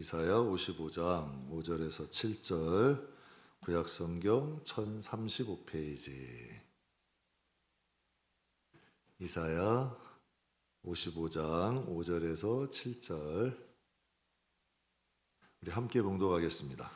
이사야 55장 5절에서 7절, 구약성경 1035페이지. 이사야 55장 5절에서 7절, 우리 함께 봉독하겠습니다.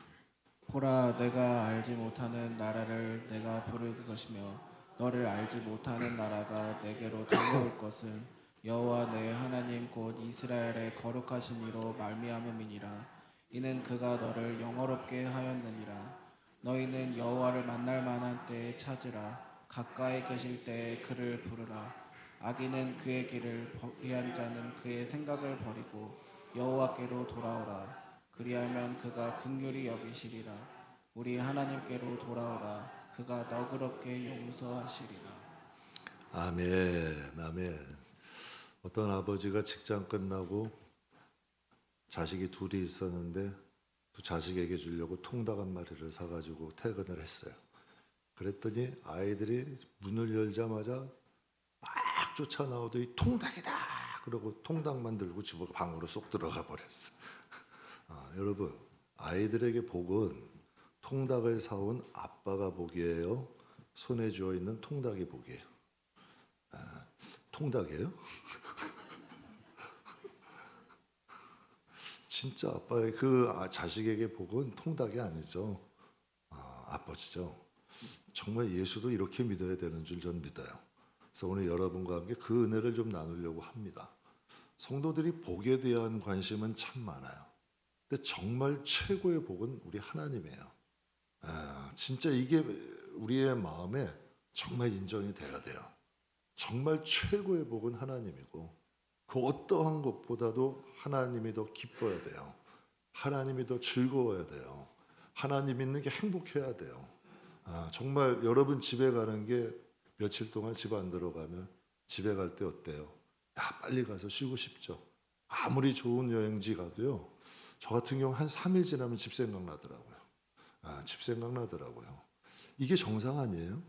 보라, 내가 알지 못하는 나라를 내가 부를 것이며 너를 알지 못하는 나라가 내게로 달려올 것은 여호와 내 하나님 곧 이스라엘의 거룩하신 이로 말미암음이니라. 이는 그가 너를 영화롭게 하였느니라. 너희는 여호와를 만날 만한 때에 찾으라. 가까이 계실 때에 그를 부르라. 악인은 그의 길을 버리한 자는 그의 생각을 버리고 여호와께로 돌아오라. 그리하면 그가 긍휼히 여기시리라. 우리 하나님께로 돌아오라. 그가 너그럽게 용서하시리라. 아멘, 아멘. 어떤 아버지가 직장 끝나고 자식이 둘이 있었는데 두 자식에게 주려고 통닭 한 마리를 사가지고 퇴근을 했어요. 그랬더니 아이들이 문을 열자마자 막 쫓아 나오더니 이 통닭이다 그러고 통닭만 들고 집으로 방으로 쏙 들어가 버렸어. 여러분, 아이들에게 복은 통닭을 사온 아빠가 복이에요, 손에 쥐어 있는 통닭이 복이에요? 통닭이에요? 진짜 아빠의 그 자식에게 복은 통닭이 아니죠. 아버지죠. 정말 예수도 이렇게 믿어야 되는 줄 저는 믿어요. 그래서 오늘 여러분과 함께 그 은혜를 좀 나누려고 합니다. 성도들이 복에 대한 관심은 참 많아요. 근데 정말 최고의 복은 우리 하나님이에요. 진짜 이게 우리의 마음에 정말 인정이 돼야 돼요. 정말 최고의 복은 하나님이고, 그 어떠한 것보다도 하나님이 더 기뻐야 돼요. 하나님이 더 즐거워야 돼요. 하나님 있는 게 행복해야 돼요. 정말 여러분 집에 가는 게 며칠 동안 집 안 들어가면 집에 갈 때 어때요? 야, 빨리 가서 쉬고 싶죠. 아무리 좋은 여행지 가도요, 저 같은 경우 한 3일 지나면 집 생각나더라고요. 집 생각나더라고요. 이게 정상 아니에요?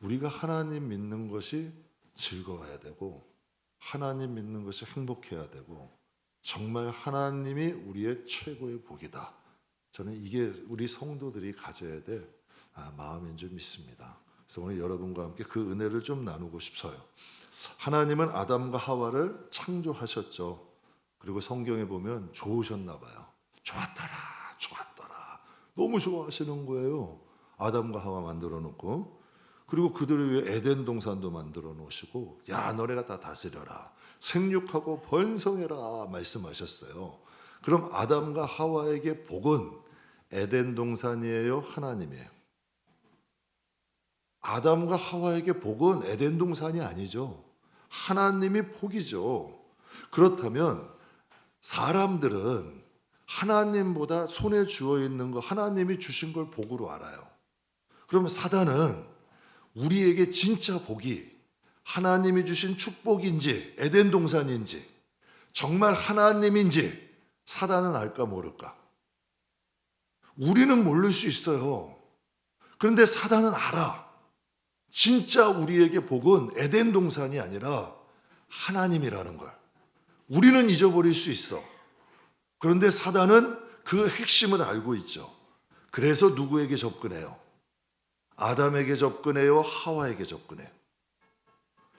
우리가 하나님 믿는 것이 즐거워야 되고, 하나님 믿는 것이 행복해야 되고, 정말 하나님이 우리의 최고의 복이다. 저는 이게 우리 성도들이 가져야 될 마음인 줄 믿습니다. 그래서 오늘 여러분과 함께 그 은혜를 좀 나누고 싶어요. 하나님은 아담과 하와를 창조하셨죠. 그리고 성경에 보면 좋으셨나 봐요. 좋았더라, 좋았더라. 너무 좋아하시는 거예요. 아담과 하와 만들어 놓고, 그리고 그들을 위해 에덴 동산도 만들어 놓으시고, 야, 너네가 다 다스려라, 생육하고 번성해라 말씀하셨어요. 그럼 아담과 하와에게 복은 에덴 동산이에요, 하나님이에요? 아담과 하와에게 복은 에덴 동산이 아니죠. 하나님이 복이죠. 그렇다면 사람들은 하나님보다 손에 쥐어 있는 거, 하나님이 주신 걸 복으로 알아요. 그러면 사단은 우리에게 진짜 복이 하나님이 주신 축복인지 에덴 동산인지 정말 하나님인지 사단은 알까 모를까? 우리는 모를 수 있어요. 그런데 사단은 알아. 진짜 우리에게 복은 에덴 동산이 아니라 하나님이라는 걸 우리는 잊어버릴 수 있어. 그런데 사단은 그 핵심을 알고 있죠. 그래서 누구에게 접근해요? 아담에게 접근해요? 하와에게 접근해요?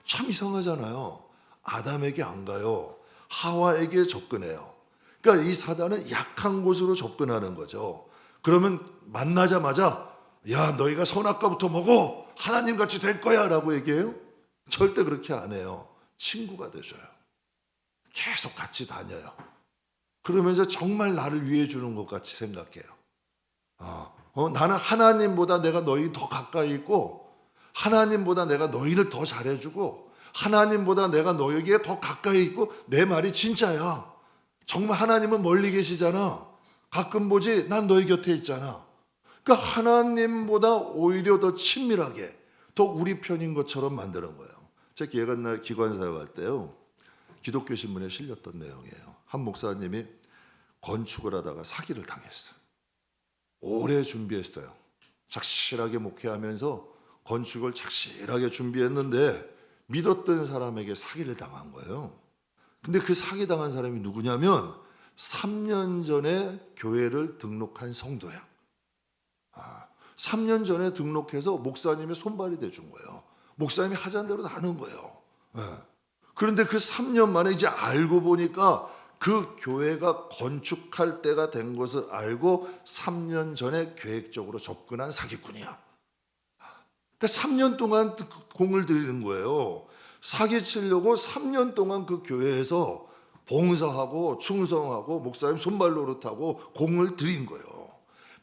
참 이상하잖아요. 아담에게 안 가요. 하와에게 접근해요. 그러니까 이 사단은 약한 곳으로 접근하는 거죠. 그러면 만나자마자 야, 너희가 선악과부터 먹어, 하나님같이 될 거야 라고 얘기해요? 절대 그렇게 안 해요. 친구가 돼줘요. 계속 같이 다녀요. 그러면서 정말 나를 위해 주는 것 같이 생각해요. 나는 하나님보다 내가 너희 더 가까이 있고, 하나님보다 내가 너희를 더 잘해주고, 하나님보다 내가 너에게 더 가까이 있고, 내 말이 진짜야. 정말 하나님은 멀리 계시잖아. 가끔 보지, 난 너희 곁에 있잖아. 그러니까 하나님보다 오히려 더 친밀하게, 더 우리 편인 것처럼 만드는 거예요. 제가 예간날 기관사역할 때요, 기독교 신문에 실렸던 내용이에요. 한 목사님이 건축을 하다가 사기를 당했어요. 오래 준비했어요. 착실하게 목회하면서 건축을 착실하게 준비했는데 믿었던 사람에게 사기를 당한 거예요. 근데 그 사기 당한 사람이 누구냐면 3년 전에 교회를 등록한 성도야. 3년 전에 등록해서 목사님의 손발이 돼준 거예요. 목사님이 하자는 대로 다 하는 거예요. 그런데 그 3년 만에 이제 알고 보니까 그 교회가 건축할 때가 된 것을 알고 3년 전에 계획적으로 접근한 사기꾼이야. 그러니까 3년 동안 공을 들이는 거예요. 사기치려고 3년 동안 그 교회에서 봉사하고 충성하고 목사님 손발 노릇하고 공을 들인 거예요.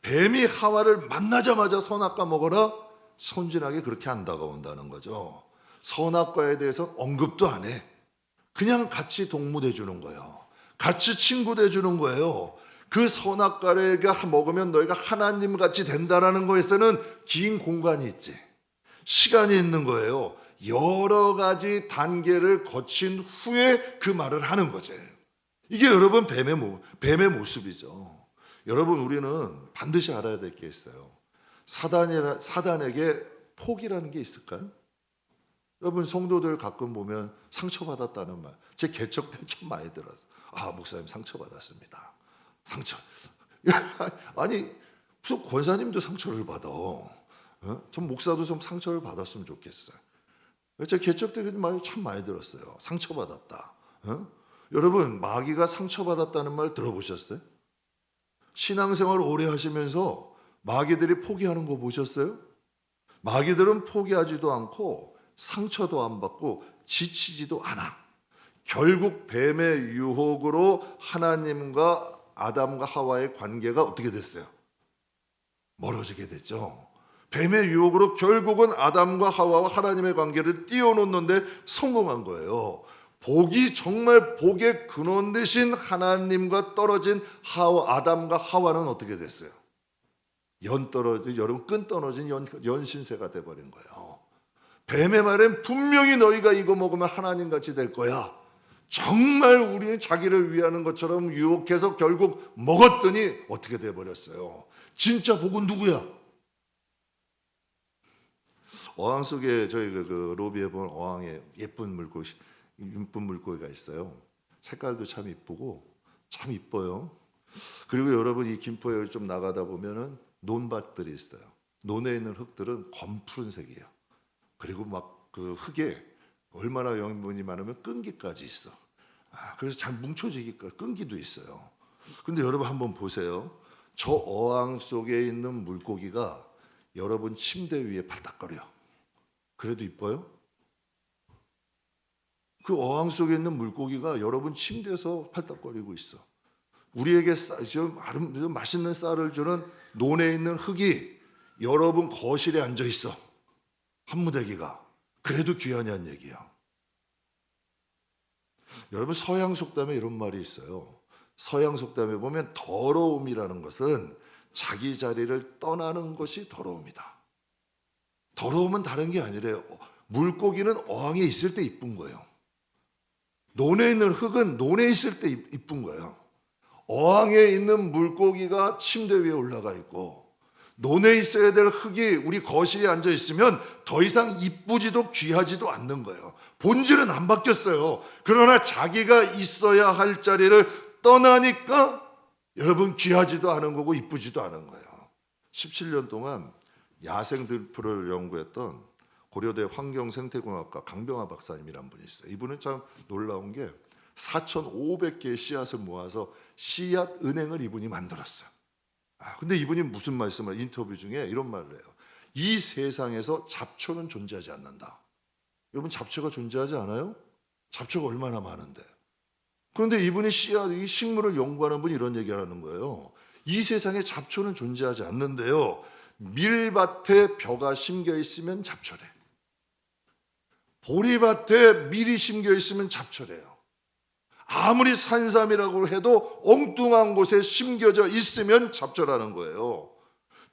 뱀이 하와를 만나자마자 선악과 먹어라, 손진하게 그렇게 안 다가온다는 거죠. 선악과에 대해서 언급도 안 해. 그냥 같이 동무돼 주는 거예요. 같이 친구 돼 주는 거예요. 그 선악과를 먹으면 너희가 하나님 같이 된다라는 거에서는 긴 공간이 있지, 시간이 있는 거예요. 여러 가지 단계를 거친 후에 그 말을 하는 거죠. 이게 여러분 뱀의 모습이죠. 여러분, 우리는 반드시 알아야 될 게 있어요. 사단에게 포기라는 게 있을까요? 여러분, 성도들 가끔 보면 상처받았다는 말, 제 개척 때 참 많이 들었어요. 목사님 상처받았습니다. 상처. 아니, 무슨 권사님도 상처를 받아. 전 목사도 좀 상처를 받았으면 좋겠어요. 제 개척 때 그 말 참 많이 들었어요. 상처받았다. 여러분, 마귀가 상처받았다는 말 들어보셨어요? 신앙생활 오래 하시면서 마귀들이 포기하는 거 보셨어요? 마귀들은 포기하지도 않고 상처도 안 받고 지치지도 않아. 결국 뱀의 유혹으로 하나님과 아담과 하와의 관계가 어떻게 됐어요? 멀어지게 됐죠. 뱀의 유혹으로 결국은 아담과 하와와 하나님의 관계를 띄워놓는데 성공한 거예요. 정말 복의 근원 되신 하나님과 떨어진 아담과 하와는 어떻게 됐어요? 여러분, 끈 떨어진 연신세가 돼버린 거예요. 뱀의 말엔 분명히 너희가 이거 먹으면 하나님같이 될 거야. 정말 우리는 자기를 위하는 것처럼 유혹해서 결국 먹었더니 어떻게 돼버렸어요? 진짜 복은 누구야? 어항 속에 저희 그 로비에 보면 어항에 예쁜 물고기가 있어요. 색깔도 참 이쁘고 참 이뻐요. 그리고 여러분, 이 김포에 좀 나가다 보면은 논밭들이 있어요. 논에 있는 흙들은 검푸른색이에요. 그리고 막 그 흙에 얼마나 영양분이 많으면 끈기까지 있어. 그래서 잘 뭉쳐지기까 끈기도 있어요. 근데 여러분 한번 보세요. 저 어항 속에 있는 물고기가 여러분 침대 위에 팔딱거려. 그래도 이뻐요? 그 어항 속에 있는 물고기가 여러분 침대에서 팔딱거리고 있어. 우리에게 좀 맛있는 쌀을 주는 논에 있는 흙이 여러분 거실에 앉아 있어. 한 무더기가. 그래도 귀하냐는 얘기야. 여러분, 서양 속담에 이런 말이 있어요. 서양 속담에 보면 더러움이라는 것은 자기 자리를 떠나는 것이 더러움이다. 더러움은 다른 게 아니래요. 물고기는 어항에 있을 때 이쁜 거예요. 논에 있는 흙은 논에 있을 때 이쁜 거예요. 어항에 있는 물고기가 침대 위에 올라가 있고 논에 있어야 될 흙이 우리 거실에 앉아 있으면 더 이상 이쁘지도 귀하지도 않는 거예요. 본질은 안 바뀌었어요. 그러나 자기가 있어야 할 자리를 떠나니까 여러분 귀하지도 않은 거고 이쁘지도 않은 거예요. 17년 동안 야생 들풀을 연구했던 고려대 환경생태공학과 강병하 박사님이란 분이 있어요. 이분은 참 놀라운 게 4,500개의 씨앗을 모아서 씨앗 은행을 이분이 만들었어요. 근데 이분이 무슨 말씀을 인터뷰 중에 이런 말을 해요. 이 세상에서 잡초는 존재하지 않는다. 여러분, 잡초가 존재하지 않아요? 잡초가 얼마나 많은데. 그런데 이분이 이 식물을 연구하는 분이 이런 얘기를 하는 거예요. 이 세상에 잡초는 존재하지 않는데요. 밀밭에 벼가 심겨 있으면 잡초래. 보리밭에 밀이 심겨 있으면 잡초래요. 아무리 산삼이라고 해도 엉뚱한 곳에 심겨져 있으면 잡초라는 거예요.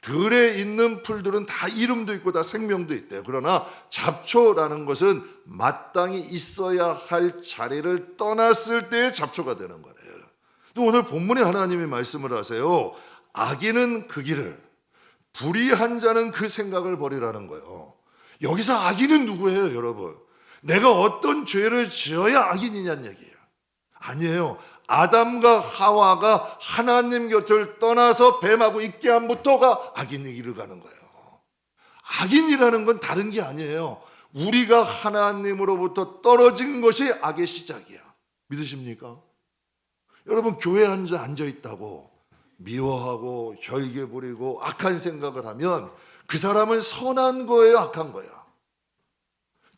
들에 있는 풀들은 다 이름도 있고 다 생명도 있대요. 그러나 잡초라는 것은 마땅히 있어야 할 자리를 떠났을 때 잡초가 되는 거래요. 또 오늘 본문에 하나님이 말씀을 하세요. 악인은 그 길을, 불의한 자는 그 생각을 버리라는 거예요. 여기서 악인은 누구예요, 여러분? 내가 어떤 죄를 지어야 악인이냐는 얘기예요. 아니에요. 아담과 하와가 하나님 곁을 떠나서 뱀하고 있게 함부터가 악인이기를 가는 거예요. 악인이라는 건 다른 게 아니에요. 우리가 하나님으로부터 떨어진 것이 악의 시작이야. 믿으십니까? 여러분, 교회에 앉아 있다고 미워하고 혈기 부리고 악한 생각을 하면 그 사람은 선한 거예요, 악한 거야?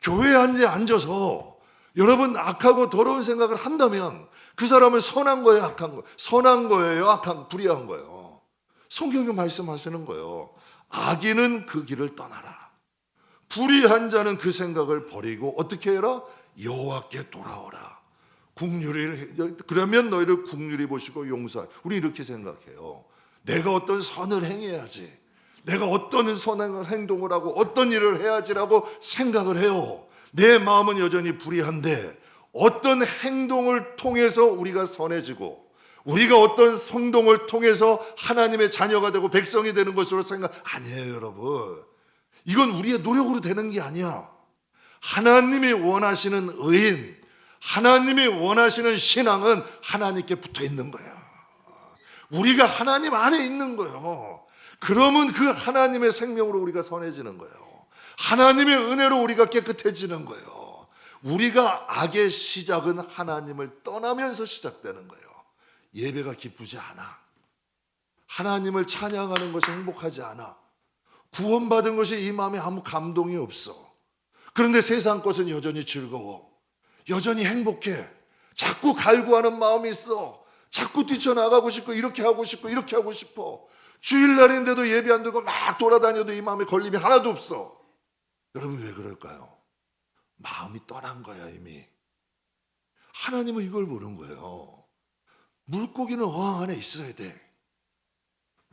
교회에 앉아서 여러분 악하고 더러운 생각을 한다면 그 사람은 선한 거예요, 악한 거? 선한 거예요, 불의한 거예요? 성경이 말씀하시는 거예요. 악인은 그 길을 떠나라. 불의한 자는 그 생각을 버리고 어떻게 해라? 여호와께 돌아오라. 그러면 너희를 국률이 보시고 용서할. 우리 이렇게 생각해요. 내가 어떤 선을 행해야지, 내가 어떤 선한 행동을 하고 어떤 일을 해야지라고 생각을 해요. 내 마음은 여전히 불의한데 어떤 행동을 통해서 우리가 선해지고 우리가 어떤 행동을 통해서 하나님의 자녀가 되고 백성이 되는 것으로 생각 아니에요, 여러분. 이건 우리의 노력으로 되는 게 아니야. 하나님이 원하시는 의인, 하나님이 원하시는 신앙은 하나님께 붙어 있는 거야. 우리가 하나님 안에 있는 거예요. 그러면 그 하나님의 생명으로 우리가 선해지는 거예요. 하나님의 은혜로 우리가 깨끗해지는 거예요. 우리가 악의 시작은 하나님을 떠나면서 시작되는 거예요. 예배가 기쁘지 않아. 하나님을 찬양하는 것이 행복하지 않아. 구원받은 것이 이 마음에 아무 감동이 없어. 그런데 세상 것은 여전히 즐거워. 여전히 행복해. 자꾸 갈구하는 마음이 있어. 자꾸 뛰쳐나가고 싶고 이렇게 하고 싶고 이렇게 하고 싶어. 주일날인데도 예배 안 드고 막 돌아다녀도 이 마음에 걸림이 하나도 없어. 여러분, 왜 그럴까요? 마음이 떠난 거야, 이미. 하나님은 이걸 보는 거예요. 물고기는 어항 안에 있어야 돼.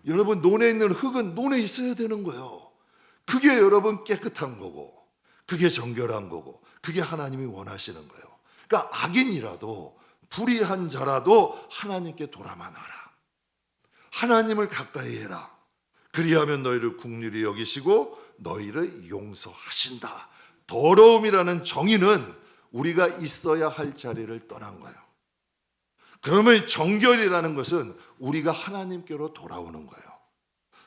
여러분, 논에 있는 흙은 논에 있어야 되는 거예요. 그게 여러분 깨끗한 거고, 그게 정결한 거고, 그게 하나님이 원하시는 거예요. 그러니까 악인이라도 불의한 자라도 하나님께 돌아만 와라. 하나님을 가까이 해라. 그리하면 너희를 긍휼히 여기시고 너희를 용서하신다. 더러움이라는 정의는 우리가 있어야 할 자리를 떠난 거예요. 그러면 정결이라는 것은 우리가 하나님께로 돌아오는 거예요.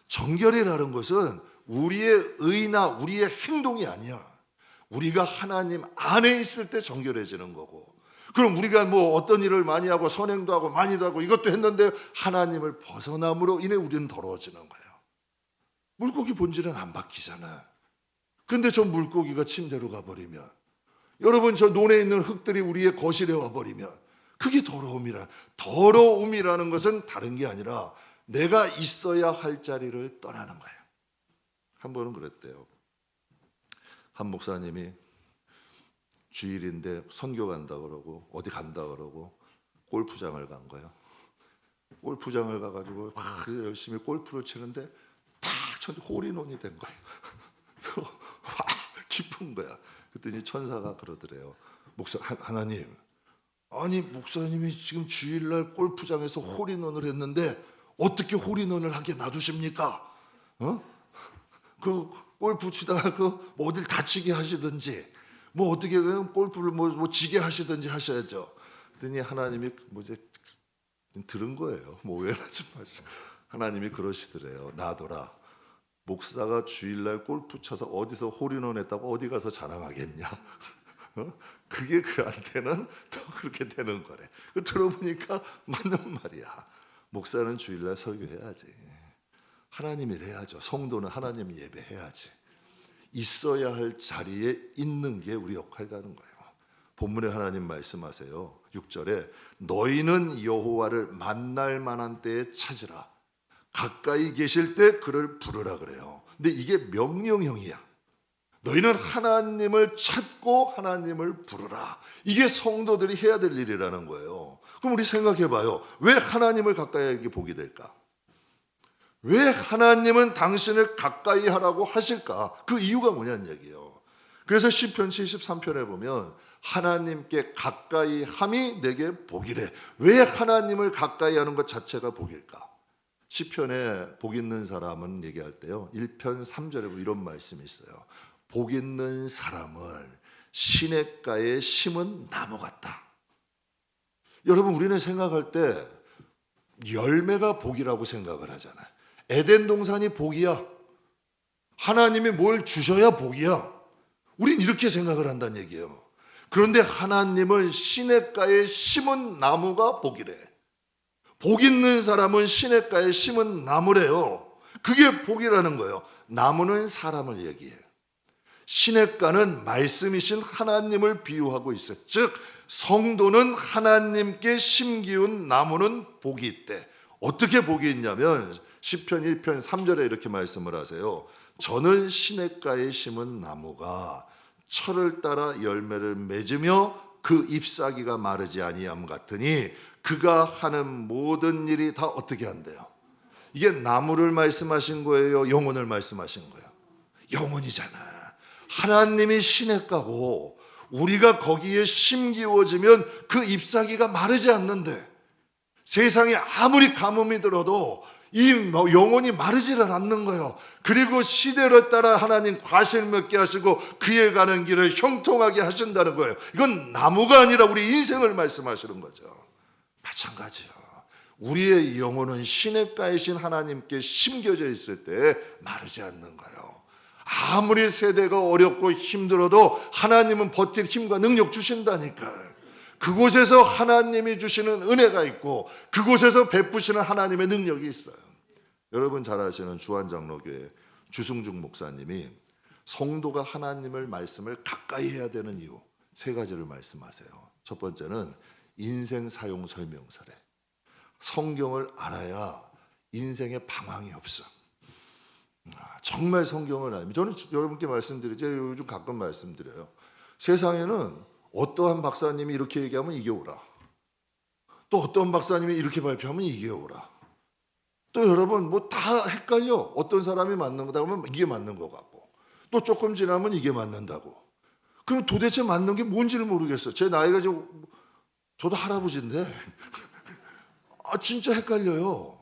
정결이라는 것은 우리의 의나 우리의 행동이 아니야. 우리가 하나님 안에 있을 때 정결해지는 거고, 그럼 우리가 뭐 어떤 일을 많이 하고 선행도 하고 많이도 하고 이것도 했는데 하나님을 벗어남으로 인해 우리는 더러워지는 거예요. 물고기 본질은 안 바뀌잖아. 근데 저 물고기가 침대로 가버리면, 여러분 저 논에 있는 흙들이 우리의 거실에 와버리면, 그게 더러움이라는 것은 다른 게 아니라 내가 있어야 할 자리를 떠나는 거예요. 한 번은 그랬대요. 한 목사님이 주일인데 선교 간다 그러고 어디 간다 그러고 골프장을 간 거예요. 골프장을 가가지고 막 열심히 골프를 치는데 탁 쳤는데 홀인원이 된 거예요. 그래서 와, 기쁜 거야. 그랬더니 천사가 그러더래요. 하나님, 아니 목사님이 지금 주일날 골프장에서 홀인원을 했는데 어떻게 홀인원을 하게 놔두십니까? 그 골프 치다가 뭐 어딜 다치게 하시든지 뭐 어떻게 골프를 뭐 지게 하시든지 하셔야죠. 그랬더니 하나님이 이제 들은 거예요. 뭐 오해하지 마시고 하나님이 그러시더래요. 놔둬라. 목사가 주일날 골프 쳐서 어디서 홀인원 했다고 어디 가서 자랑하겠냐? 그게 그한테는 또 그렇게 되는 거래. 들어보니까 맞는 말이야. 목사는 주일날 설교해야지. 하나님 일 해야죠. 성도는 하나님 예배해야지. 있어야 할 자리에 있는 게 우리 역할이라는 거예요. 본문에 하나님 말씀하세요. 6절에 너희는 여호와를 만날 만한 때에 찾으라. 가까이 계실 때 그를 부르라 그래요. 근데 이게 명령형이야. 너희는 하나님을 찾고 하나님을 부르라. 이게 성도들이 해야 될 일이라는 거예요. 그럼 우리 생각해봐요. 왜 하나님을 가까이 보게 될까? 왜 하나님은 당신을 가까이 하라고 하실까? 그 이유가 뭐냐는 얘기예요. 그래서 시편 73편에 보면 하나님께 가까이 함이 내게 복이래. 왜 하나님을 가까이 하는 것 자체가 복일까? 시편에 복 있는 사람은 얘기할 때요, 1편 3절에 이런 말씀이 있어요. 복 있는 사람은 시냇가에 심은 나무 같다. 여러분 우리는 생각할 때 열매가 복이라고 생각을 하잖아요. 에덴 동산이 복이야. 하나님이 뭘 주셔야 복이야. 우린 이렇게 생각을 한다는 얘기예요. 그런데 하나님은 시냇가에 심은 나무가 복이래. 복 있는 사람은 시냇가에 심은 나무래요. 그게 복이라는 거예요. 나무는 사람을 얘기해요. 시냇가는 말씀이신 하나님을 비유하고 있어요. 즉 성도는 하나님께 심기운 나무는 복이 있대. 어떻게 복이 있냐면 시편 1편 3절에 이렇게 말씀을 하세요. 저는 시냇가에 심은 나무가 철을 따라 열매를 맺으며 그 잎사귀가 마르지 아니함 같으니 그가 하는 모든 일이 다 어떻게 한대요? 이게 나무를 말씀하신 거예요? 영혼을 말씀하신 거예요? 영혼이잖아. 하나님이 시냇가고 우리가 거기에 심기워지면 그 잎사귀가 마르지 않는데 세상에 아무리 가뭄이 들어도 이 영혼이 마르지를 않는 거예요. 그리고 시대를 따라 하나님 과실 맺게 하시고 그에 가는 길을 형통하게 하신다는 거예요. 이건 나무가 아니라 우리 인생을 말씀하시는 거죠. 마찬가지요. 우리의 영혼은 시냇가이신 하나님께 심겨져 있을 때 마르지 않는 거예요. 아무리 세대가 어렵고 힘들어도 하나님은 버틸 힘과 능력 주신다니까요. 그곳에서 하나님이 주시는 은혜가 있고 그곳에서 베푸시는 하나님의 능력이 있어요. 여러분 잘 아시는 주한장로교회 주승중 목사님이 성도가 하나님을 말씀을 가까이 해야 되는 이유 3가지를 말씀하세요. 첫 번째는 인생 사용 설명서래. 성경을 알아야 인생에 방황이 없어. 정말 성경을 알면 저는 여러분께 말씀드리죠. 요즘 가끔 말씀드려요. 세상에는 어떠한 박사님이 이렇게 얘기하면 이게 옳아. 또 어떤 박사님이 이렇게 발표하면 이게 옳아. 또 여러분 뭐 다 헷갈려. 어떤 사람이 맞는 거다 그러면 이게 맞는 것 같고 또 조금 지나면 이게 맞는다고. 그럼 도대체 맞는 게 뭔지를 모르겠어. 제 나이가 지금 저도 할아버지인데 진짜 헷갈려요.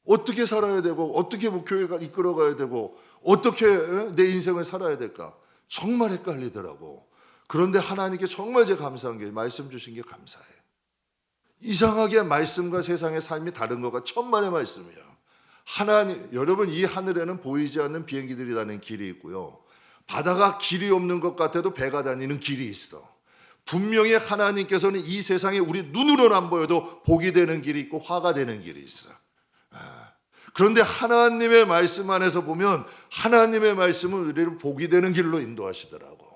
어떻게 살아야 되고 어떻게 교회가 이끌어가야 되고 어떻게 내 인생을 살아야 될까 정말 헷갈리더라고. 그런데 하나님께 정말 제가 감사한 게 말씀 주신 게 감사해. 이상하게 말씀과 세상의 삶이 다른 거가 천만의 말씀이야. 하나님, 여러분 이 하늘에는 보이지 않는 비행기들이 다니는 길이 있고요. 바다가 길이 없는 것 같아도 배가 다니는 길이 있어. 분명히 하나님께서는 이 세상에 우리 눈으로는 안 보여도 복이 되는 길이 있고 화가 되는 길이 있어. 그런데 하나님의 말씀 안에서 보면 하나님의 말씀은 우리를 복이 되는 길로 인도하시더라고.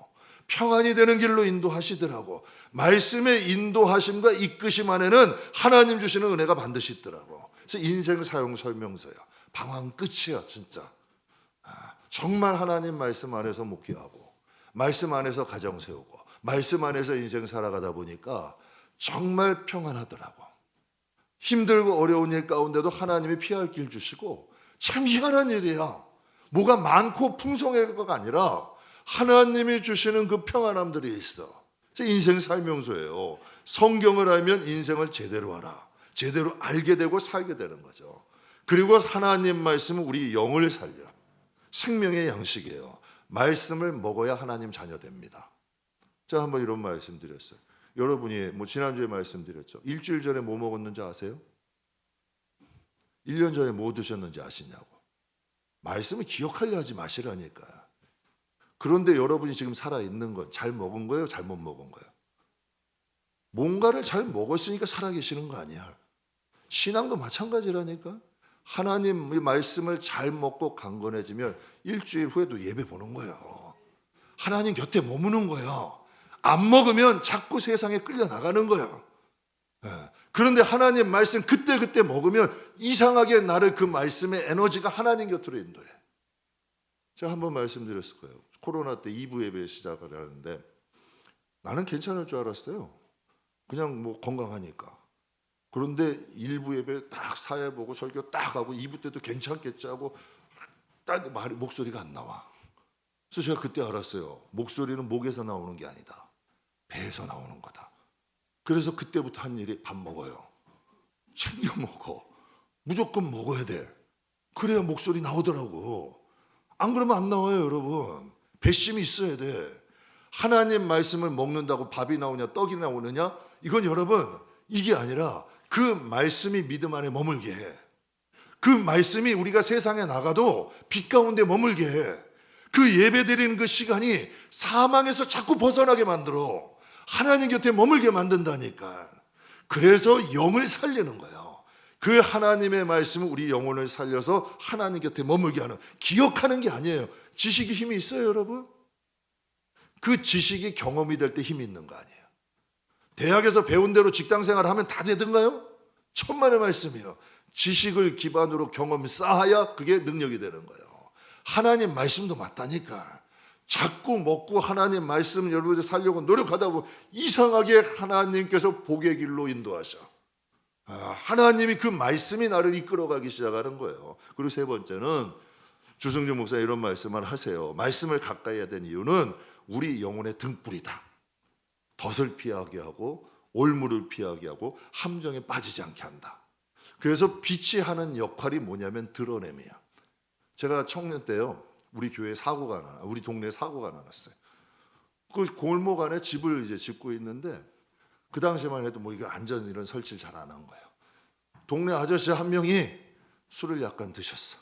평안이 되는 길로 인도하시더라고. 말씀의 인도하심과 이끄심 안에는 하나님 주시는 은혜가 반드시 있더라고. 그래서 인생 사용 설명서야. 방황 끝이야 진짜. 정말 하나님 말씀 안에서 목회하고 말씀 안에서 가정 세우고 말씀 안에서 인생 살아가다 보니까 정말 평안하더라고. 힘들고 어려운 일 가운데도 하나님이 피할 길 주시고 참 희한한 일이야. 뭐가 많고 풍성해가 아니라 하나님이 주시는 그 평안함들이 있어. 인생 설명서예요. 성경을 알면 인생을 제대로 알아. 제대로 알게 되고 살게 되는 거죠. 그리고 하나님 말씀은 우리 영을 살려. 생명의 양식이에요. 말씀을 먹어야 하나님 자녀 됩니다. 제가 한번 이런 말씀 드렸어요. 여러분이 지난주에 말씀드렸죠. 일주일 전에 뭐 먹었는지 아세요? 1년 전에 뭐 드셨는지 아시냐고. 말씀을 기억하려 하지 마시라니까. 그런데 여러분이 지금 살아있는 건 잘 먹은 거예요? 잘못 먹은 거예요? 뭔가를 잘 먹었으니까 살아계시는 거 아니야. 신앙도 마찬가지라니까. 하나님의 말씀을 잘 먹고 강건해지면 일주일 후에도 예배 보는 거예요. 하나님 곁에 머무는 거예요. 안 먹으면 자꾸 세상에 끌려 나가는 거예요. 그런데 하나님 말씀 그때 먹으면 이상하게 나를 그 말씀의 에너지가 하나님 곁으로 인도해. 제가 한번 말씀드렸을 거예요. 코로나 때 2부 예배 시작을 하는데 나는 괜찮을 줄 알았어요. 그냥 건강하니까. 그런데 1부 예배 딱 사회 보고 설교 딱 하고 2부 때도 괜찮겠지 하고 딱 목소리가 안 나와. 그래서 제가 그때 알았어요. 목소리는 목에서 나오는 게 아니다. 배에서 나오는 거다. 그래서 그때부터 한 일이 밥 먹어요. 챙겨 먹어. 무조건 먹어야 돼. 그래야 목소리 나오더라고. 안 그러면 안 나와요, 여러분. 배심이 있어야 돼. 하나님 말씀을 먹는다고 밥이 나오냐 떡이 나오느냐? 이건 여러분 이게 아니라 그 말씀이 믿음 안에 머물게 해. 그 말씀이 우리가 세상에 나가도 빛 가운데 머물게 해. 그 예배 드리는 그 시간이 사망에서 자꾸 벗어나게 만들어. 하나님 곁에 머물게 만든다니까. 그래서 영을 살리는 거예요. 그 하나님의 말씀은 우리 영혼을 살려서 하나님 곁에 머물게 하는, 기억하는 게 아니에요. 지식이 힘이 있어요, 여러분? 그 지식이 경험이 될 때 힘이 있는 거 아니에요. 대학에서 배운 대로 직장 생활을 하면 다 되던가요? 천만의 말씀이에요. 지식을 기반으로 경험을 쌓아야 그게 능력이 되는 거예요. 하나님 말씀도 맞다니까. 자꾸 먹고 하나님 말씀 여러분들 살려고 노력하다 보면 이상하게 하나님께서 복의 길로 인도하셔. 하나님이 그 말씀이 나를 이끌어가기 시작하는 거예요. 그리고 세 번째는 주승준 목사 이런 말씀을 하세요. 말씀을 가까이 해야 되는 이유는 우리 영혼의 등불이다. 덫을 피하게 하고 올무를 피하게 하고 함정에 빠지지 않게 한다. 그래서 빛이 하는 역할이 뭐냐면 드러냄이야. 제가 청년 때요, 우리 교회 사고가 나, 우리 동네에 사고가 나갔어요. 그 골목 안에 집을 이제 짓고 있는데 그 당시만 해도 뭐 이거 안전 이런 설치를 잘 안 한 거예요. 동네 아저씨 한 명이 술을 약간 드셨어.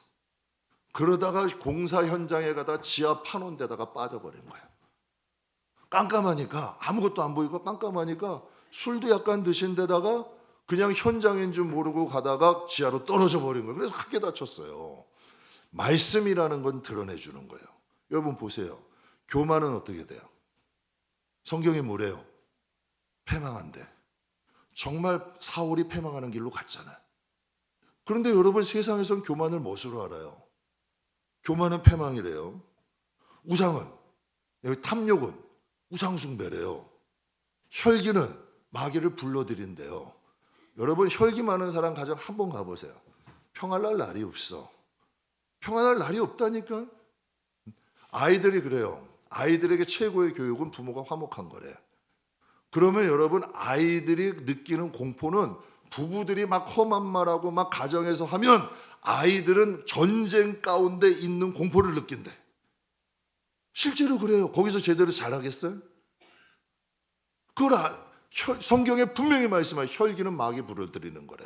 그러다가 공사 현장에 가다 지하 파놓은 데다가 빠져버린 거예요. 깜깜하니까 아무것도 안 보이고 깜깜하니까 술도 약간 드신 데다가 그냥 현장인 줄 모르고 가다가 지하로 떨어져 버린 거예요. 그래서 크게 다쳤어요. 말씀이라는 건 드러내 주는 거예요. 여러분 보세요. 교만은 어떻게 돼요? 성경에 뭐래요? 패망한데. 정말 사울이 패망하는 길로 갔잖아요. 그런데 여러분 세상에선 교만을 무엇으로 알아요? 교만은 패망이래요. 우상은, 여기 탐욕은 우상숭배래요. 혈기는 마귀를 불러들인대요. 여러분 혈기 많은 사람 가정 한번 가보세요. 평안할 날이 없어. 평안할 날이 없다니까. 아이들이 그래요. 아이들에게 최고의 교육은 부모가 화목한 거래. 그러면 여러분 아이들이 느끼는 공포는 부부들이 막 험한 말하고 막 가정에서 하면 아이들은 전쟁 가운데 있는 공포를 느낀대. 실제로 그래요. 거기서 제대로 잘하겠어요? 성경에 분명히 말씀하여 혈기는 마귀 불러들이는 거래.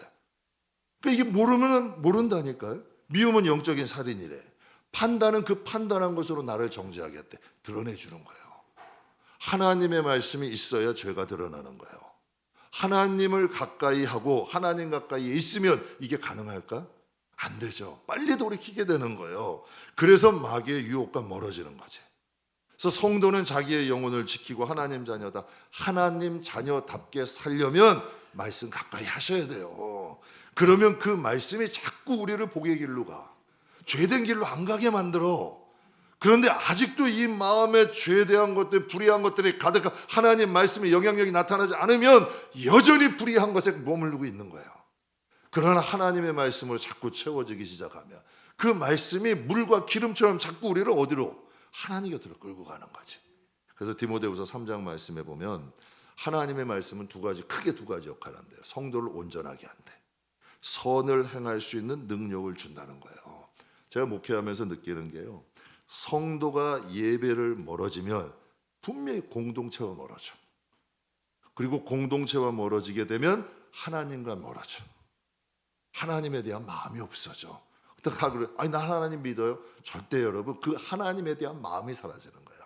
그러니까 이게 모르면 모른다니까요. 미움은 영적인 살인이래. 판단은 그 판단한 것으로 나를 정죄하겠대. 드러내주는 거예요. 하나님의 말씀이 있어야 죄가 드러나는 거예요. 하나님을 가까이 하고 하나님 가까이에 있으면 이게 가능할까? 안 되죠. 빨리 돌이키게 되는 거예요. 그래서 마귀의 유혹과 멀어지는 거지. 그래서 성도는 자기의 영혼을 지키고 하나님 자녀다. 하나님 자녀답게 살려면 말씀 가까이 하셔야 돼요. 그러면 그 말씀이 자꾸 우리를 복의 길로 가. 죄된 길로 안 가게 만들어. 그런데 아직도 이 마음에 죄에 대한 것들, 불의한 것들이 가득한 하나님 말씀의 영향력이 나타나지 않으면 여전히 불의한 것에 머무르고 있는 거예요. 그러나 하나님의 말씀으로 자꾸 채워지기 시작하면 그 말씀이 물과 기름처럼 자꾸 우리를 어디로? 하나님 곁으로 끌고 가는 거지. 그래서 디모데후서 3장 말씀에 보면 하나님의 말씀은 크게 두 가지 역할을 한대요. 성도를 온전하게 한대. 선을 행할 수 있는 능력을 준다는 거예요. 제가 목회하면서 느끼는 게요. 성도가 예배를 멀어지면 분명히 공동체와 멀어져. 그리고 공동체와 멀어지게 되면 하나님과 멀어져. 하나님에 대한 마음이 없어져. 다 그래. 아니 나 하나님 믿어요. 절대 여러분 그 하나님에 대한 마음이 사라지는 거야.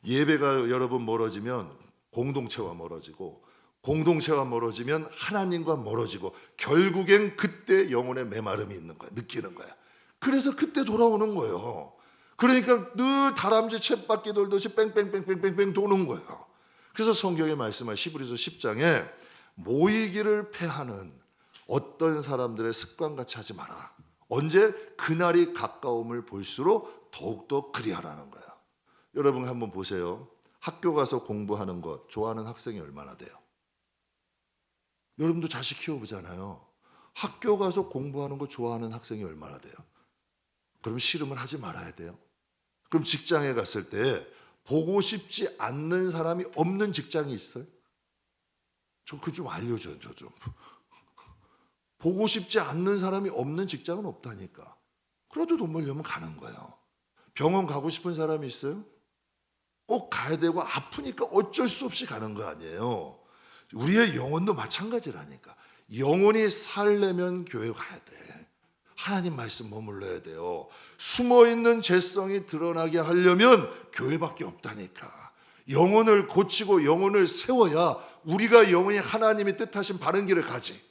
예배가 여러분 멀어지면 공동체와 멀어지고 공동체와 멀어지면 하나님과 멀어지고 결국엔 그때 영혼의 메마름이 있는 거야. 느끼는 거야. 그래서 그때 돌아오는 거예요. 그러니까 늘 다람쥐 쳇바퀴 돌듯이 뺑뺑뺑뺑뺑뺑 도는 거예요. 그래서 성경에 말씀한 히브리서 10장에 모이기를 패하는 어떤 사람들의 습관같이 하지 마라. 언제? 그날이 가까움을 볼수록 더욱더 그리하라는 거예요. 여러분 한번 보세요. 학교 가서 공부하는 것 좋아하는 학생이 얼마나 돼요? 여러분도 자식 키워보잖아요. 학교 가서 공부하는 거 좋아하는 학생이 얼마나 돼요? 그럼 싫으면 하지 말아야 돼요. 그럼 직장에 갔을 때 보고 싶지 않는 사람이 없는 직장이 있어요? 저 그거 좀 알려줘요. 저 좀. 보고 싶지 않는 사람이 없는 직장은 없다니까. 그래도 돈 벌려면 가는 거예요. 병원 가고 싶은 사람이 있어요? 꼭 가야 되고 아프니까 어쩔 수 없이 가는 거 아니에요. 우리의 영혼도 마찬가지라니까. 영혼이 살려면 교회 가야 돼. 하나님 말씀 머물러야 돼요. 숨어있는 죄성이 드러나게 하려면 교회밖에 없다니까. 영혼을 고치고 영혼을 세워야 우리가 영원히 하나님이 뜻하신 바른 길을 가지.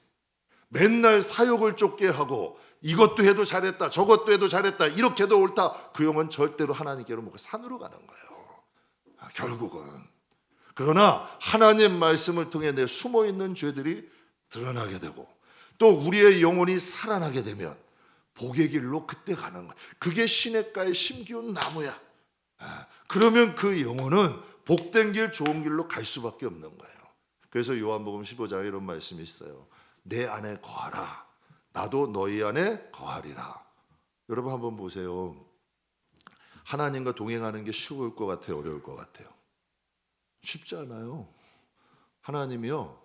맨날 사욕을 쫓게 하고 이것도 해도 잘했다 저것도 해도 잘했다 이렇게 해도 옳다, 그 영혼 절대로 하나님께로 못 가, 산으로 가는 거예요 결국은. 그러나 하나님 말씀을 통해 내 숨어있는 죄들이 드러나게 되고 또 우리의 영혼이 살아나게 되면 복의 길로 그때 가는 거예요. 그게 시냇가에 심기운 나무야. 그러면 그 영혼은 복된 길 좋은 길로 갈 수밖에 없는 거예요. 그래서 요한복음 15장에 이런 말씀이 있어요. 내 안에 거하라 나도 너희 안에 거하리라. 여러분 한번 보세요. 하나님과 동행하는 게 쉬울 것 같아요, 어려울 것 같아요? 쉽지 않아요. 하나님이요,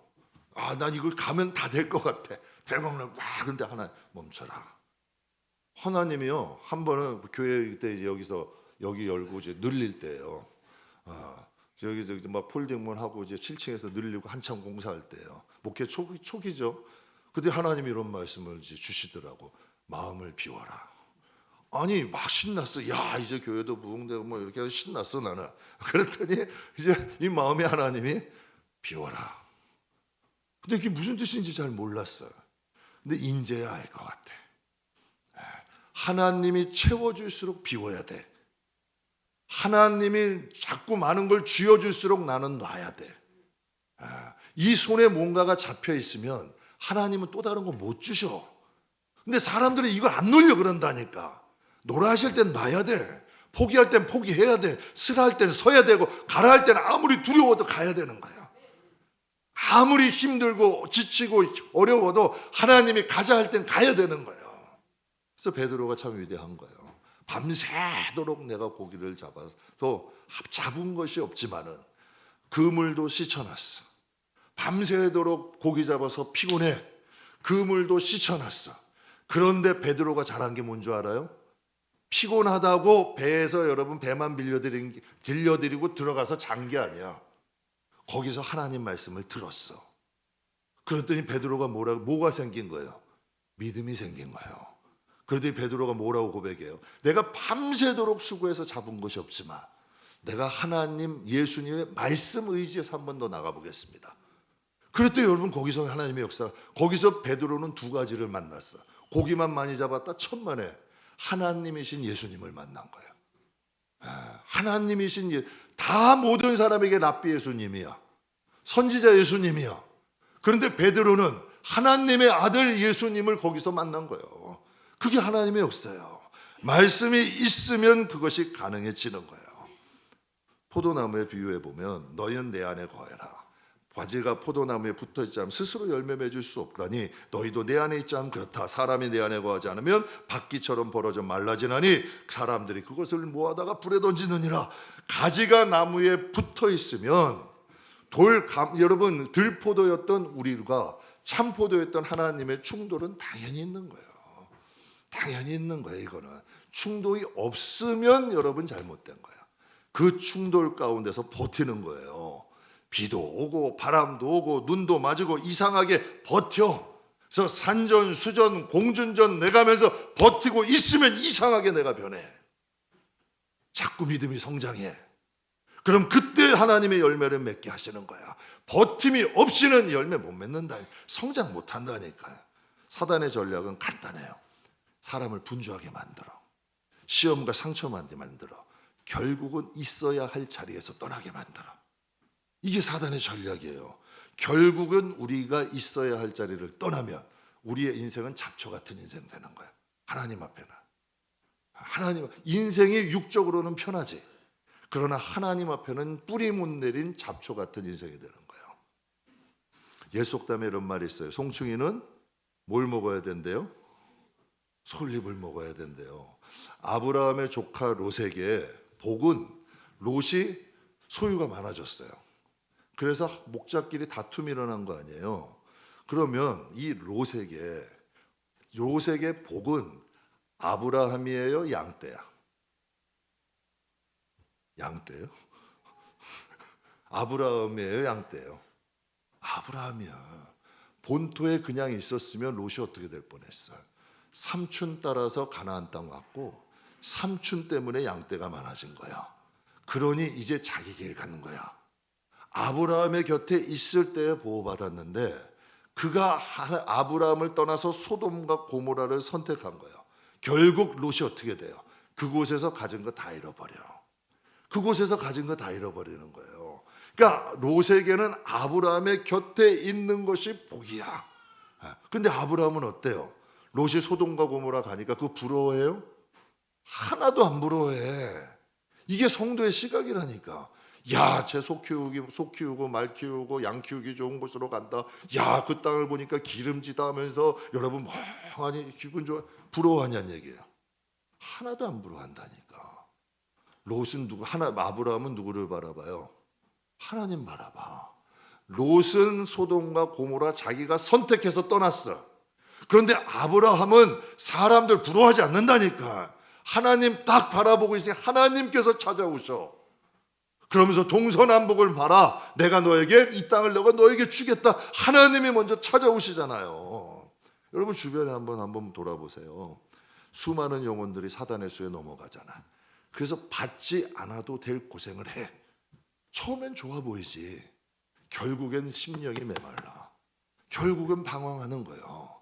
난 이걸 가면 다 될 것 같아. 대박나. 근데 하나 멈춰라. 하나님이요, 한 번은 교회 그때 여기서 여기 열고 이제 늘릴 때예요. 여기서 막 폴딩문 하고 이제 7층에서 늘리고 한참 공사할 때예요. 목회 초기죠. 근데 하나님이 이런 말씀을 이제 주시더라고. 마음을 비워라. 아니 막 신났어. 야 이제 교회도 부흥되고 뭐 이렇게 해서 신났어 나는. 그랬더니 이제 이 마음에 하나님이 비워라. 근데 이게 무슨 뜻인지 잘 몰랐어요. 근데 인제야 알 것 같아. 하나님이 채워줄수록 비워야 돼. 하나님이 자꾸 많은 걸 쥐어줄수록 나는 놔야 돼. 이 손에 뭔가가 잡혀 있으면 하나님은 또 다른 거 못 주셔. 근데 사람들이 이거 안 놓으려 그런다니까. 노라 하실 땐 놔야 돼. 포기할 땐 포기해야 돼. 쓰라 할 땐 서야 되고 가라 할 때는 아무리 두려워도 가야 되는 거야. 아무리 힘들고 지치고 어려워도 하나님이 가자 할 땐 가야 되는 거예요. 그래서 베드로가 참 위대한 거예요. 밤새도록 내가 고기를 잡아서 잡은 것이 없지만은 그물도 씻어놨어. 밤새도록 고기 잡아서 피곤해. 그물도 씻어놨어. 그런데 베드로가 잘한 게 뭔 줄 알아요? 피곤하다고 배에서 여러분 배만 빌려드리고 들어가서 잔 게 아니야. 거기서 하나님 말씀을 들었어. 그랬더니 베드로가 뭐가 생긴 거예요? 믿음이 생긴 거예요. 그랬더니 베드로가 뭐라고 고백해요? 내가 밤새도록 수고해서 잡은 것이 없지만 내가 하나님 예수님의 말씀 의지해서 한 번 더 나가보겠습니다. 그랬더니 여러분 거기서 하나님의 역사, 거기서 베드로는 두 가지를 만났어. 고기만 많이 잡았다 천만에 하나님이신 예수님을 만난 거예요. 하나님이신 다 모든 사람에게 랍비 예수님이야. 선지자 예수님이야. 그런데 베드로는 하나님의 아들 예수님을 거기서 만난 거예요. 그게 하나님의 역사예요. 말씀이 있으면 그것이 가능해지는 거예요. 포도나무에 비유해 보면 너희는 내 안에 거해라. 가지가 포도나무에 붙어있지 않으면 스스로 열매 맺을 수 없다니 너희도 내 안에 있지 않으면 그렇다. 사람이 내 안에 거하지 않으면 박기처럼 벌어져 말라지나니 사람들이 그것을 모아다가 불에 던지느니라. 가지가 나무에 붙어있으면 여러분 들포도였던 우리가 참포도였던 하나님의 충돌은 당연히 있는 거예요. 당연히 있는 거예요. 이거는 충돌이 없으면 여러분 잘못된 거예요. 그 충돌 가운데서 버티는 거예요. 비도 오고 바람도 오고 눈도 맞고 이상하게 버텨. 그래서 산전 수전 공준전 내가면서 버티고 있으면 이상하게 내가 변해. 자꾸 믿음이 성장해. 그럼 그때 하나님의 열매를 맺게 하시는 거야. 버팀이 없이는 열매 못 맺는다. 성장 못 한다니까요. 사단의 전략은 간단해요. 사람을 분주하게 만들어. 시험과 상처만 만들어. 결국은 있어야 할 자리에서 떠나게 만들어. 이게 사단의 전략이에요. 결국은 우리가 있어야 할 자리를 떠나면 우리의 인생은 잡초 같은 인생 되는 거야. 하나님 앞에는. 인생이 육적으로는 편하지. 그러나 하나님 앞에는 뿌리 못 내린 잡초 같은 인생이 되는 거예요. 예속담에 이런 말이 있어요. 송충이는 뭘 먹어야 된대요? 솔잎을 먹어야 된대요. 아브라함의 조카 롯에게 복은 롯이 소유가 많아졌어요. 그래서 목자끼리 다툼이 일어난 거 아니에요. 그러면 이 롯에게 복은 아브라함이에요, 양떼야? 양떼요? 아브라함이에요, 양떼요? 아브라함이야. 본토에 그냥 있었으면 롯이 어떻게 될 뻔했어. 삼촌 따라서 가나안 땅 왔고 삼촌 때문에 양떼가 많아진 거야. 그러니 이제 자기 길 가는 거야. 아브라함의 곁에 있을 때에 보호받았는데 그가 아브라함을 떠나서 소돔과 고모라를 선택한 거예요. 결국 롯이 어떻게 돼요? 그곳에서 가진 거 다 잃어버려. 그곳에서 가진 거 다 잃어버리는 거예요. 그러니까 롯에게는 아브라함의 곁에 있는 것이 복이야. 근데 아브라함은 어때요? 롯이 소돔과 고모라 가니까 그거 부러워해요? 하나도 안 부러워해. 이게 성도의 시각이라니까. 야, 쟤 소 키우고 말 키우고 양 키우기 좋은 곳으로 간다. 야, 그 땅을 보니까 기름지다 하면서 여러분 멍하니 기분 좋아. 부러워하냐는 얘기예요. 하나도 안 부러워한다니까. 롯은 아브라함은 누구를 바라봐요? 하나님 바라봐. 롯은 소돔과 고모라 자기가 선택해서 떠났어. 그런데 아브라함은 사람들 부러워하지 않는다니까. 하나님 딱 바라보고 있으니 하나님께서 찾아오셔. 그러면서 동서남북을 봐라. 내가 너에게 이 땅을 내가 너에게 주겠다. 하나님이 먼저 찾아오시잖아요. 여러분 주변에 한번 돌아보세요. 수많은 영혼들이 사단의 수에 넘어가잖아. 그래서 받지 않아도 될 고생을 해. 처음엔 좋아 보이지. 결국엔 심령이 메말라. 결국은 방황하는 거예요.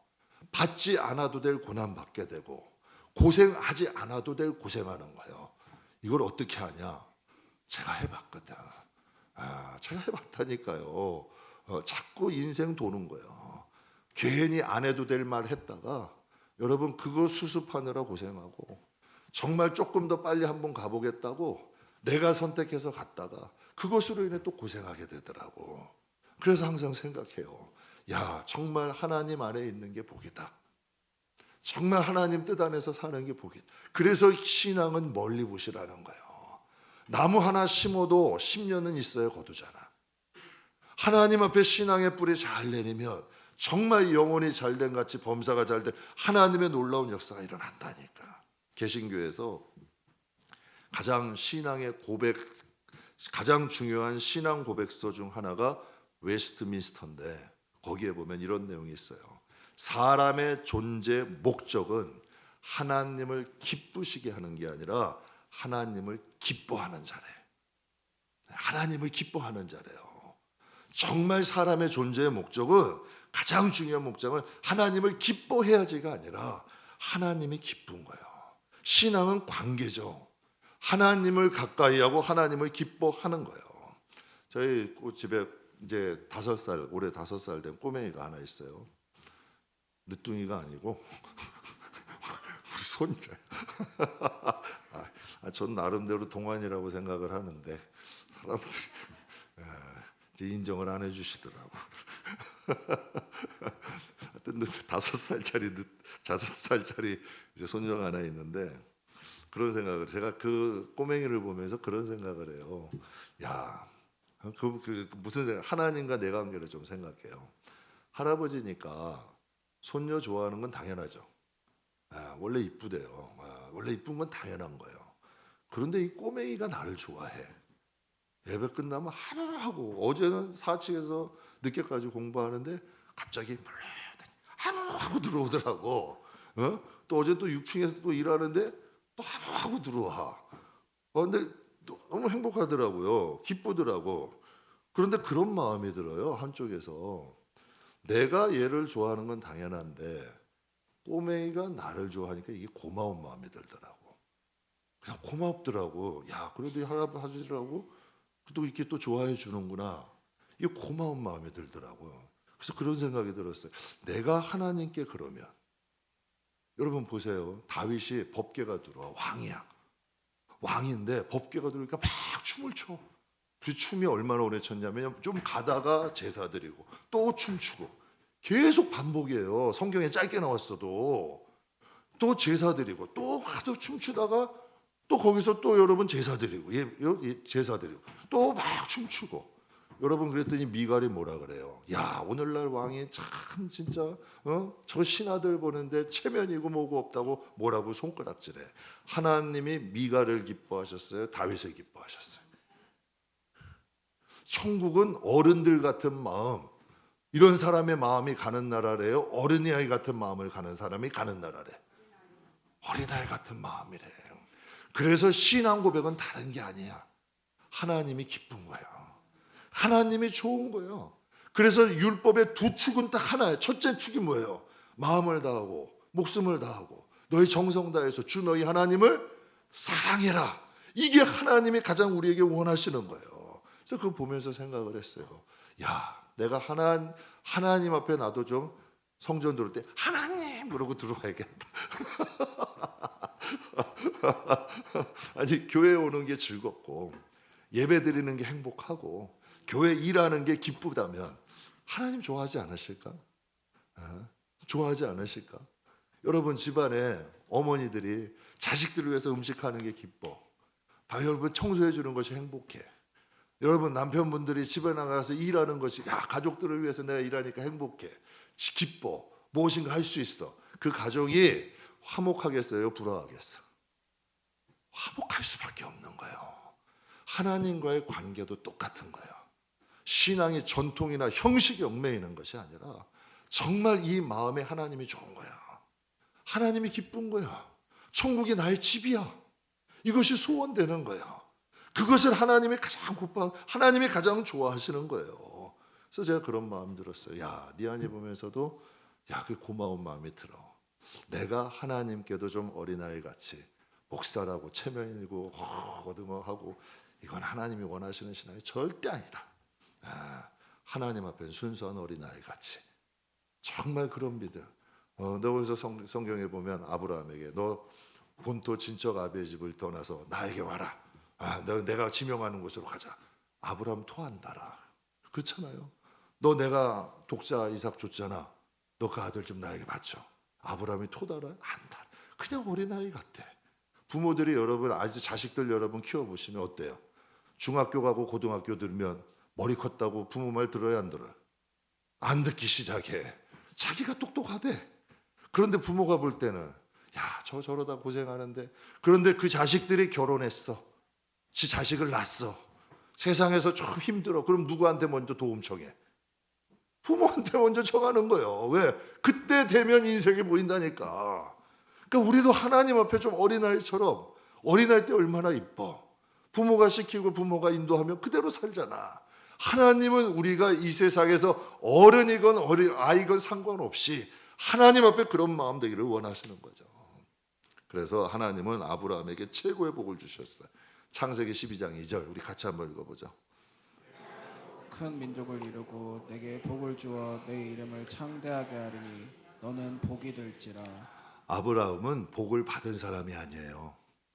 받지 않아도 될 고난 받게 되고 고생하지 않아도 될 고생하는 거예요. 이걸 어떻게 하냐? 제가 해봤거든. 제가 해봤다니까요. 자꾸 인생 도는 거예요. 괜히 안 해도 될 말 했다가 여러분 그거 수습하느라 고생하고 정말 조금 더 빨리 한번 가보겠다고 내가 선택해서 갔다가 그것으로 인해 또 고생하게 되더라고. 그래서 항상 생각해요. 야, 정말 하나님 안에 있는 게 복이다. 정말 하나님 뜻 안에서 사는 게 복이다. 그래서 신앙은 멀리 보시라는 거예요. 나무 하나 심어도 10년은 있어야 거두잖아. 하나님 앞에 신앙의 뿌리 잘 내리면 정말 영혼이 잘된 같이 범사가 잘된 하나님의 놀라운 역사가 일어난다니까. 개신교에서 가장 중요한 신앙 고백서 중 하나가 웨스트민스터인데 거기에 보면 이런 내용이 있어요. 사람의 존재 목적은 하나님을 기쁘시게 하는 게 아니라 하나님을 기뻐하는 자래. 하나님을 기뻐하는 자래요. 정말 사람의 존재의 목적은 가장 중요한 목적은 하나님을 기뻐해야지가 아니라 하나님이 기쁜 거예요. 신앙은 관계죠. 하나님을 가까이 하고 하나님을 기뻐하는 거예요. 저희 집에 이제 올해 5살 된 꼬맹이가 하나 있어요. 늦둥이가 아니고 우리 손자. 전 나름대로 동안이라고 생각을 하는데 사람들이 이제 인정을 안 해주시더라고. 하여튼 5살짜리 이제 손녀가 하나 있는데 그런 생각을 제가 그 꼬맹이를 보면서 그런 생각을 해요. 야, 무슨 생각? 하나님과 내 관계를 좀 생각해요. 할아버지니까 손녀 좋아하는 건 당연하죠. 원래 이쁘대요. 원래 이쁜 건 당연한 거예요. 그런데 이 꼬맹이가 나를 좋아해. 예배 끝나면 하루하고 어제는 4층에서 늦게까지 공부하는데 갑자기 하루하고 들어오더라고. 또 어제 또 6층에서 또 일하는데 또 하루하고 들어와. 근데 너무 행복하더라고요. 기쁘더라고. 그런데 그런 마음이 들어요. 한쪽에서 내가 얘를 좋아하는 건 당연한데 꼬맹이가 나를 좋아하니까 이게 고마운 마음이 들더라고. 그냥 고맙더라고. 야, 그래도 이 할아버지라고 또 이렇게 또 좋아해 주는구나. 이게 고마운 마음이 들더라고요. 그래서 그런 생각이 들었어요. 내가 하나님께 그러면 여러분 보세요. 다윗이 법궤가 들어와. 왕이야. 왕인데 법궤가 들어오니까 막 춤을 춰. 그 춤이 얼마나 오래 췄냐면 좀 가다가 제사 드리고 또 춤추고 계속 반복이에요. 성경에 짧게 나왔어도 또 제사 드리고 또 하도 춤추다가 또 거기서 또 여러분 제사 드리고 제사 드리고 또 막 춤추고 여러분 그랬더니 미갈이 뭐라 그래요? 야, 오늘날 왕이 참 진짜 저 신하들 보는데 체면이고 뭐고 없다고 뭐라고 손가락질해. 하나님이 미갈을 기뻐하셨어요? 다윗을 기뻐하셨어요? 천국은 어른들 같은 마음, 이런 사람의 마음이 가는 나라래요? 어린아이 같은 마음을 가는 사람이 가는 나라래? 어린아이 같은 마음이래. 그래서 신앙 고백은 다른 게 아니야. 하나님이 기쁜 거야. 하나님이 좋은 거예요. 그래서 율법의 두 축은 딱 하나예요. 첫째 축이 뭐예요? 마음을 다하고 목숨을 다하고 너희 정성 다해서 주 너희 하나님을 사랑해라. 이게 하나님이 가장 우리에게 원하시는 거예요. 그래서 그거 보면서 생각을 했어요. 야, 내가 하나님 앞에 나도 좀 성전 들어올 때 하나님 그러고 들어와야겠다. 아니, 교회 오는 게 즐겁고 예배 드리는 게 행복하고 교회 일하는 게 기쁘다면 하나님 좋아하지 않으실까? 좋아하지 않으실까? 여러분 집안에 어머니들이 자식들을 위해서 음식하는 게 기뻐. 여러분 청소해 주는 것이 행복해. 여러분 남편분들이 집에 나가서 일하는 것이 가족들을 위해서 내가 일하니까 행복해. 기뻐. 무엇인가 할 수 있어. 그 가정이 화목하겠어요? 불화하겠어? 화목할 수밖에 없는 거예요. 하나님과의 관계도 똑같은 거예요. 신앙이 전통이나 형식에 얽매이는 것이 아니라 정말 이 마음에 하나님이 좋은 거야. 하나님이 기쁜 거야. 천국이 나의 집이야. 이것이 소원되는 거야. 그것을 하나님이 하나님이 가장 좋아하시는 거예요. 그래서 제가 그런 마음 들었어요. 야, 네 안에 보면서도 그 고마운 마음이 들어. 내가 하나님께도 좀 어린아이 같이 목사라고 체면이고 거듭하고 이건 하나님이 원하시는 신앙이 절대 아니다. 하나님 앞에 순수한 어린아이 같이 정말 그런 믿음. 너 그래서 성경에 보면 아브라함에게 너 본토 친척 아비의 집을 떠나서 나에게 와라. 내가 지명하는 곳으로 가자. 아브라함 토한다라. 그렇잖아요. 너 내가 독자 이삭 줬잖아. 너 그 아들 좀 나에게 바쳐. 아브라함이 토달아? 안다. 그냥 어린아이 같아. 부모들이 여러분 아직 자식들 여러분 키워보시면 어때요? 중학교 가고 고등학교 들면 머리 컸다고 부모 말 들어야 안 들어요? 안 듣기 시작해. 자기가 똑똑하대. 그런데 부모가 볼 때는 저러다 고생하는데, 그런데 그 자식들이 결혼했어. 지 자식을 낳았어. 세상에서 좀 힘들어. 그럼 누구한테 먼저 도움 청해? 부모한테 먼저 청하는 거예요. 왜? 그때 되면 인생이 보인다니까. 그러니까 우리도 하나님 앞에 좀 어린아이처럼, 어린아이 때 얼마나 이뻐. 부모가 시키고 부모가 인도하면 그대로 살잖아. 하나님은 우리가 이 세상에서 어른이건 아이건 상관없이 하나님 앞에 그런 마음 되기를 원하시는 거죠. 그래서 하나님은 아브라함에게 최고의 복을 주셨어요. 창세기 12장 2절 우리 같이 한번 읽어보죠. 큰 민족을 이루고 내게 복을 주어 내 이름을 창대하게 하리니 너는 복이 될지라. 아브라함은 복을 받은 사람이 아니에요.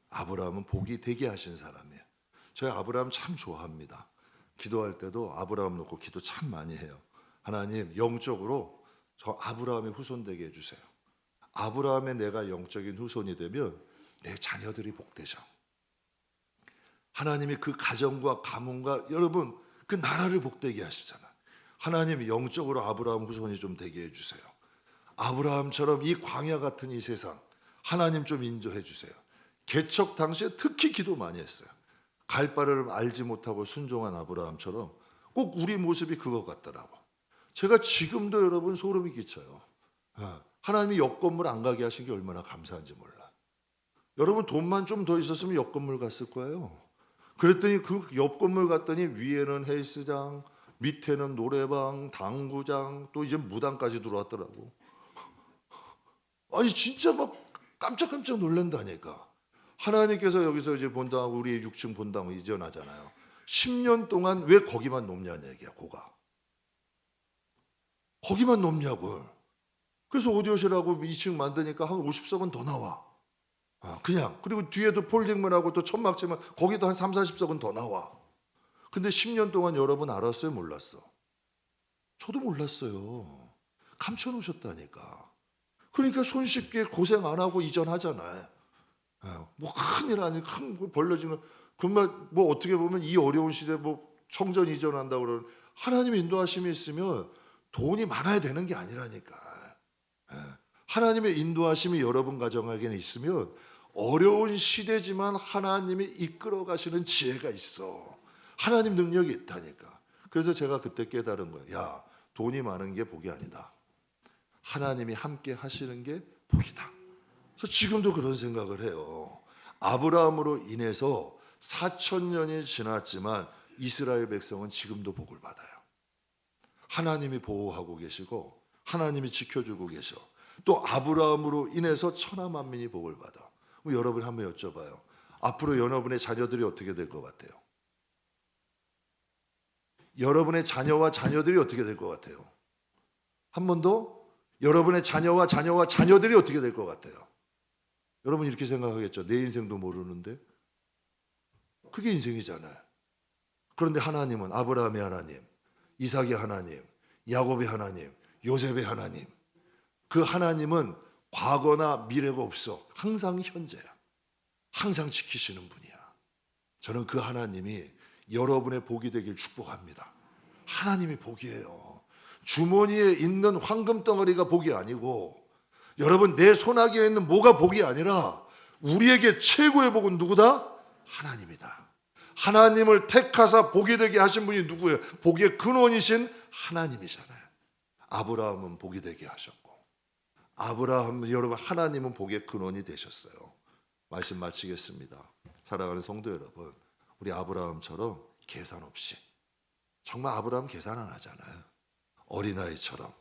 아브라함은 복이 되게 하신 사람이에요. 저희 아브라함 참 좋아합니다. 기도할 때도 아브라함 놓고 기도 참 많이 해요. 하나님 영적으로 저 아브라함의 후손 되게 해주세요. 아브라함의 내가 영적인 후손이 되면 내 자녀들이 복되죠. 하나님이 그 가정과 가문과 여러분 그 나라를 복되게 하시잖아. 하나님 영적으로 아브라함 후손이 좀 되게 해주세요. 아브라함처럼 이 광야 같은 이 세상 하나님 좀 인도해 주세요. 개척 당시에 특히 기도 많이 했어요. 갈 바를 알지 못하고 순종한 아브라함처럼 꼭 우리 모습이 그거 같더라고. 제가 지금도 여러분 소름이 끼쳐요. 하나님이 옆 건물 안 가게 하신 게 얼마나 감사한지 몰라. 여러분 돈만 좀 더 있었으면 옆 건물 갔을 거예요. 그랬더니 그 옆 건물 갔더니 위에는 헬스장, 밑에는 노래방, 당구장, 또 이제 무당까지 들어왔더라고. 아니 진짜 막 깜짝깜짝 놀란다니까. 하나님께서 여기서 이제 본당 우리 6층 본당 이전하잖아요. 10년 동안 왜 거기만 높냐는 얘기야. 고가 거기만 높냐고. 그래서 오디오실하고 2층 만드니까 한 50석은 더 나와. 그냥. 그리고 뒤에도 폴딩문하고 또 천막지만 거기도 한 3, 40석은 더 나와. 근데 10년 동안 여러분 알았어요? 몰랐어? 저도 몰랐어요. 감춰놓으셨다니까. 그러니까 손쉽게 고생 안 하고 이전하잖아요. 뭐 큰일 아니 큰 벌러지면 정말 뭐 어떻게 보면 이 어려운 시대 뭐 성전 이전한다고 그러는 하나님의 인도하심이 있으면 돈이 많아야 되는 게 아니라니까. 하나님의 인도하심이 여러분 가정에게는 있으면 어려운 시대지만 하나님이 이끌어 가시는 지혜가 있어. 하나님 능력이 있다니까. 그래서 제가 그때 깨달은 거예요. 야, 돈이 많은 게 복이 아니다. 하나님이 함께 하시는 게 복이다. 그래서 지금도 그런 생각을 해요. 아브라함으로 인해서 4,000년이 지났지만 이스라엘 백성은 지금도 복을 받아요. 하나님이 보호하고 계시고 하나님이 지켜주고 계셔. 또 아브라함으로 인해서 천하 만민이 복을 받아. 그럼 여러분 한번 여쭤봐요. 앞으로 여러분의 자녀들이 어떻게 될 것 같아요? 여러분의 자녀와 자녀들이 어떻게 될 것 같아요? 한 번 더, 여러분의 자녀와 자녀들이 어떻게 될 것 같아요? 여러분 이렇게 생각하겠죠. 내 인생도 모르는데 그게 인생이잖아요. 그런데 하나님은 아브라함의 하나님, 이삭의 하나님, 야곱의 하나님, 요셉의 하나님, 그 하나님은 과거나 미래가 없어. 항상 현재야. 항상 지키시는 분이야. 저는 그 하나님이 여러분의 복이 되길 축복합니다. 하나님이 복이에요. 주머니에 있는 황금 덩어리가 복이 아니고, 여러분 내 손아귀에 있는 뭐가 복이 아니라 우리에게 최고의 복은 누구다? 하나님이다. 하나님을 택하사 복이 되게 하신 분이 누구예요? 복의 근원이신 하나님이잖아요. 아브라함은 복이 되게 하셨고, 여러분 하나님은 복의 근원이 되셨어요. 말씀 마치겠습니다. 사랑하는 성도 여러분, 우리 아브라함처럼 계산 없이, 정말 아브라함 계산 안 하잖아요. 어린아이처럼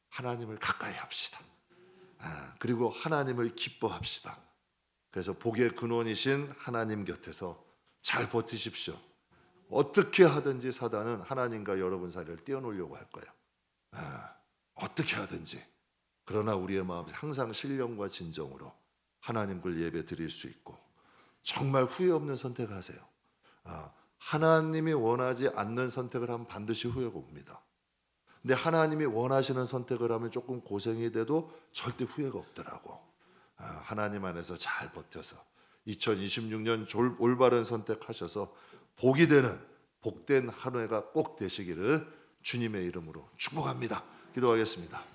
하나님을 가까이 합시다. 그리고 하나님을 기뻐합시다. 그래서 복의 근원이신 하나님 곁에서 잘 버티십시오. 어떻게 하든지 사단은 하나님과 여러분 사이를 떼어놓으려고 할 거예요. 어떻게 하든지. 그러나 우리의 마음에 항상 신령과 진정으로 하나님을 예배 드릴 수 있고, 정말 후회 없는 선택을 하세요. 하나님이 원하지 않는 선택을 하면 반드시 후회가 옵니다. 근데 하나님이 원하시는 선택을 하면 조금 고생이 돼도 절대 후회가 없더라고. 하나님 안에서 잘 버텨서 2026년 올바른 선택하셔서 복이 되는 복된 한 해가 꼭 되시기를 주님의 이름으로 축복합니다. 기도하겠습니다.